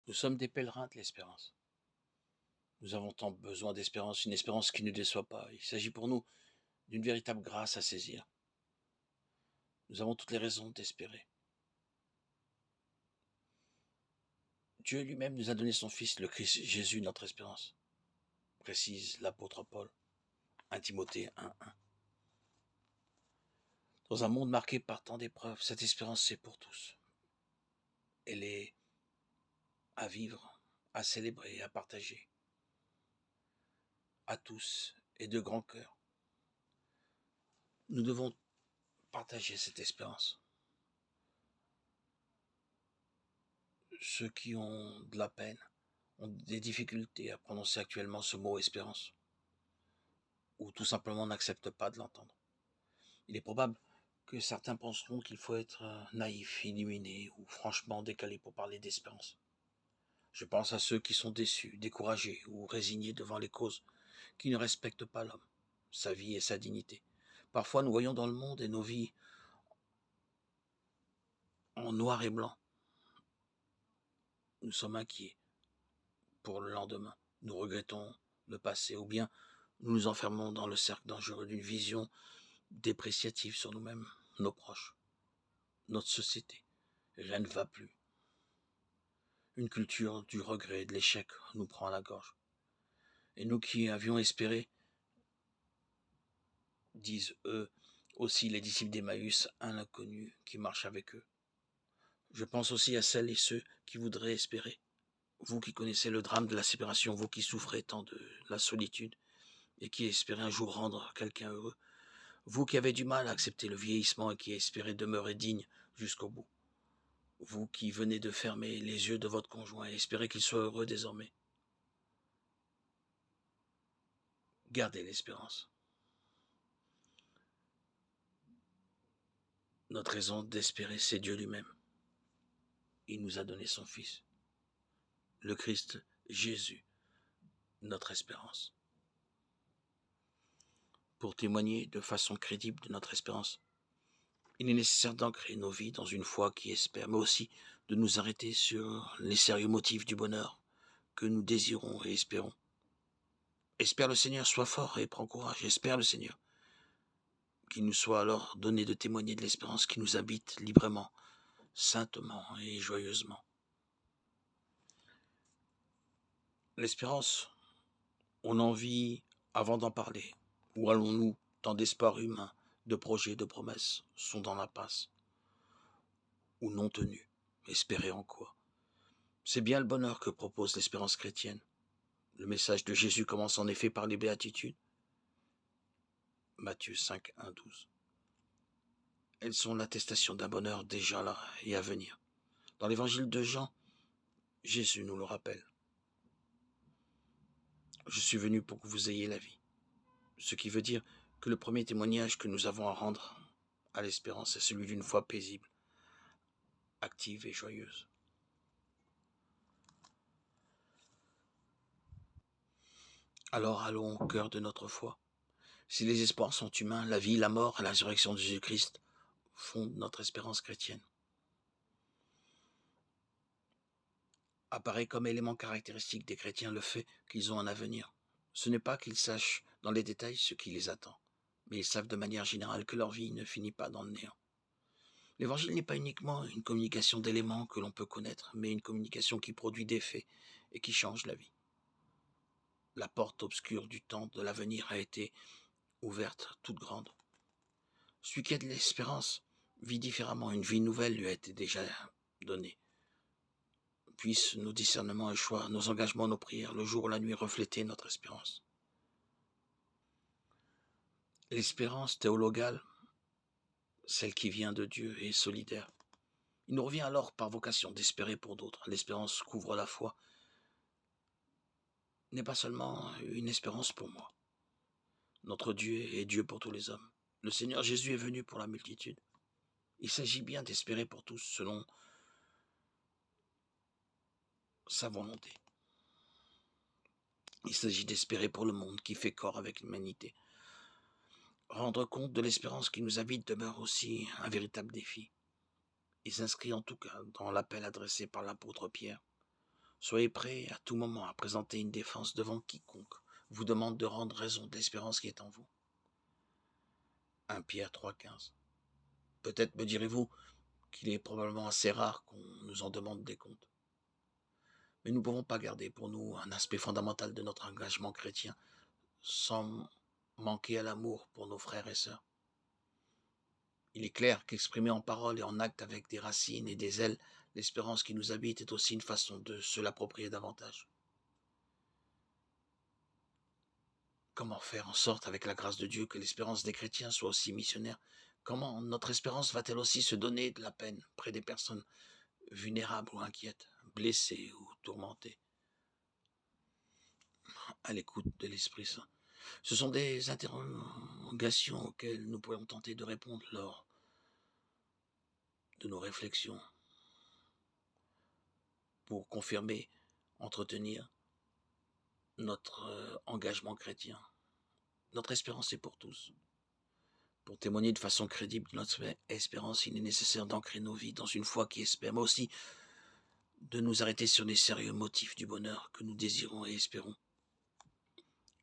Nous sommes des pèlerins de l'espérance. Nous avons tant besoin d'espérance, une espérance qui ne déçoit pas. Il s'agit pour nous d'une véritable grâce à saisir. Nous avons toutes les raisons d'espérer. Dieu lui-même nous a donné son Fils, le Christ Jésus, notre espérance, précise l'apôtre Paul, 1 Timothée 1:1. Dans un monde marqué par tant d'épreuves, cette espérance c'est pour tous. Elle est à vivre, à célébrer, à partager, à tous et de grand cœur. Nous devons partager cette espérance. Ceux qui ont de la peine ont des difficultés à prononcer actuellement ce mot espérance, ou tout simplement n'acceptent pas de l'entendre. Il est probable que certains penseront qu'il faut être naïf, illuminé ou franchement décalé pour parler d'espérance. Je pense à ceux qui sont déçus, découragés ou résignés devant les causes qui ne respectent pas l'homme, sa vie et sa dignité. Parfois nous voyons dans le monde et nos vies en noir et blanc. Nous sommes inquiets pour le lendemain. Nous regrettons le passé ou bien nous nous enfermons dans le cercle dangereux d'une vision dépréciative sur nous-mêmes, nos proches, notre société. Rien ne va plus. Une culture du regret et de l'échec nous prend à la gorge. Et nous qui avions espéré, disent eux aussi les disciples d'Emmaüs, un inconnu qui marche avec eux. Je pense aussi à celles et ceux qui voudraient espérer. Vous qui connaissez le drame de la séparation, vous qui souffrez tant de la solitude et qui espérez un jour rendre quelqu'un heureux, vous qui avez du mal à accepter le vieillissement et qui espérez demeurer digne jusqu'au bout, vous qui venez de fermer les yeux de votre conjoint et espérez qu'il soit heureux désormais, gardez l'espérance. Notre raison d'espérer, c'est Dieu lui-même. Il nous a donné son Fils, le Christ Jésus, notre espérance. Pour témoigner de façon crédible de notre espérance, il est nécessaire d'ancrer nos vies dans une foi qui espère, mais aussi de nous arrêter sur les sérieux motifs du bonheur que nous désirons et espérons. Espère le Seigneur, sois fort et prends courage. Espère le Seigneur. Qu'il nous soit alors donné de témoigner de l'espérance qui nous habite librement, saintement et joyeusement. L'espérance, on en vit avant d'en parler. Où allons-nous? Tant d'espoirs humains, de projets, de promesses sont dans la passe. Ou non tenus. Espérer en quoi? C'est bien le bonheur que propose l'espérance chrétienne. Le message de Jésus commence en effet par les béatitudes. Matthieu 5, 1, 12. Elles sont l'attestation d'un bonheur déjà là et à venir. Dans l'évangile de Jean, Jésus nous le rappelle. Je suis venu pour que vous ayez la vie. Ce qui veut dire que le premier témoignage que nous avons à rendre à l'espérance est celui d'une foi paisible, active et joyeuse. Alors allons au cœur de notre foi. Si les espoirs sont humains, la vie, la mort et la résurrection de Jésus-Christ fondent notre espérance chrétienne. Apparaît comme élément caractéristique des chrétiens le fait qu'ils ont un avenir. Ce n'est pas qu'ils sachent dans les détails ce qui les attend, mais ils savent de manière générale que leur vie ne finit pas dans le néant. L'évangile n'est pas uniquement une communication d'éléments que l'on peut connaître, mais une communication qui produit des faits et qui change la vie. La porte obscure du temps de l'avenir a été ouverte, toute grande. Celui qui a de l'espérance vit différemment, une vie nouvelle lui a été déjà donnée. Puissent nos discernements et choix, nos engagements, nos prières, le jour ou la nuit refléter notre espérance. L'espérance théologale, celle qui vient de Dieu, est solidaire. Il nous revient alors par vocation d'espérer pour d'autres. L'espérance couvre la foi, n'est pas seulement une espérance pour moi. Notre Dieu est Dieu pour tous les hommes. Le Seigneur Jésus est venu pour la multitude. Il s'agit bien d'espérer pour tous selon sa volonté. Il s'agit d'espérer pour le monde qui fait corps avec l'humanité. Rendre compte de l'espérance qui nous habite demeure aussi un véritable défi. Il s'inscrit en tout cas dans l'appel adressé par l'apôtre Pierre. Soyez prêts à tout moment à présenter une défense devant quiconque vous demande de rendre raison de l'espérance qui est en vous. 1 Pierre 3,15. Peut-être me direz-vous qu'il est probablement assez rare qu'on nous en demande des comptes. Mais nous ne pouvons pas garder pour nous un aspect fondamental de notre engagement chrétien sans manquer à l'amour pour nos frères et sœurs. Il est clair qu'exprimer en parole et en acte avec des racines et des ailes l'espérance qui nous habite est aussi une façon de se l'approprier davantage. Comment faire en sorte, avec la grâce de Dieu, que l'espérance des chrétiens soit aussi missionnaire? Comment notre espérance va-t-elle aussi se donner de la peine près des personnes vulnérables ou inquiètes, blessées ou tourmentées, à l'écoute de l'Esprit Saint? Ce sont des interrogations auxquelles nous pourrions tenter de répondre lors de nos réflexions pour confirmer, entretenir notre engagement chrétien. Notre espérance est pour tous. Pour témoigner de façon crédible de notre espérance, il est nécessaire d'ancrer nos vies dans une foi qui espère, mais aussi de nous arrêter sur les sérieux motifs du bonheur que nous désirons et espérons.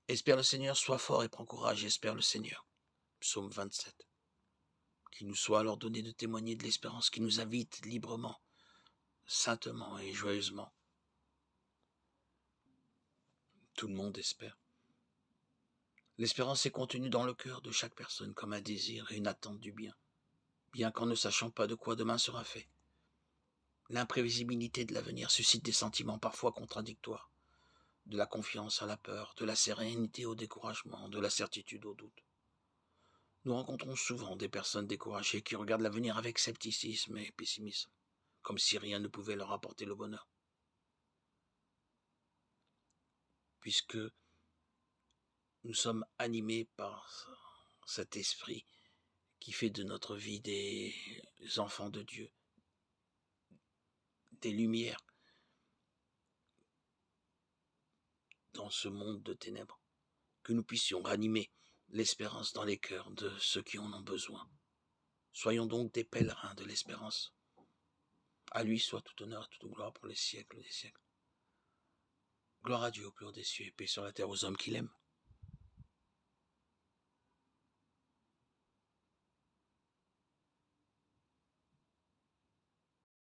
Espère le Seigneur, sois fort et prends courage, espère le Seigneur. Psaume 27. Qu'il nous soit alors donné de témoigner de l'espérance qui nous invite librement, saintement et joyeusement. Tout le monde espère. L'espérance est contenue dans le cœur de chaque personne comme un désir et une attente du bien qu'en ne sachant pas de quoi demain sera fait. L'imprévisibilité de l'avenir suscite des sentiments parfois contradictoires, de la confiance à la peur, de la sérénité au découragement, de la certitude au doute. Nous rencontrons souvent des personnes découragées qui regardent l'avenir avec scepticisme et pessimisme, comme si rien ne pouvait leur apporter le bonheur. Puisque nous sommes animés par cet esprit qui fait de notre vie des enfants de Dieu, des lumières dans ce monde de ténèbres, que nous puissions ranimer l'espérance dans les cœurs de ceux qui en ont besoin. Soyons donc des pèlerins de l'espérance. À lui soit tout honneur, toute gloire pour les siècles des siècles. Gloire à Dieu au plus haut des cieux et paix sur la terre aux hommes qu'il aime.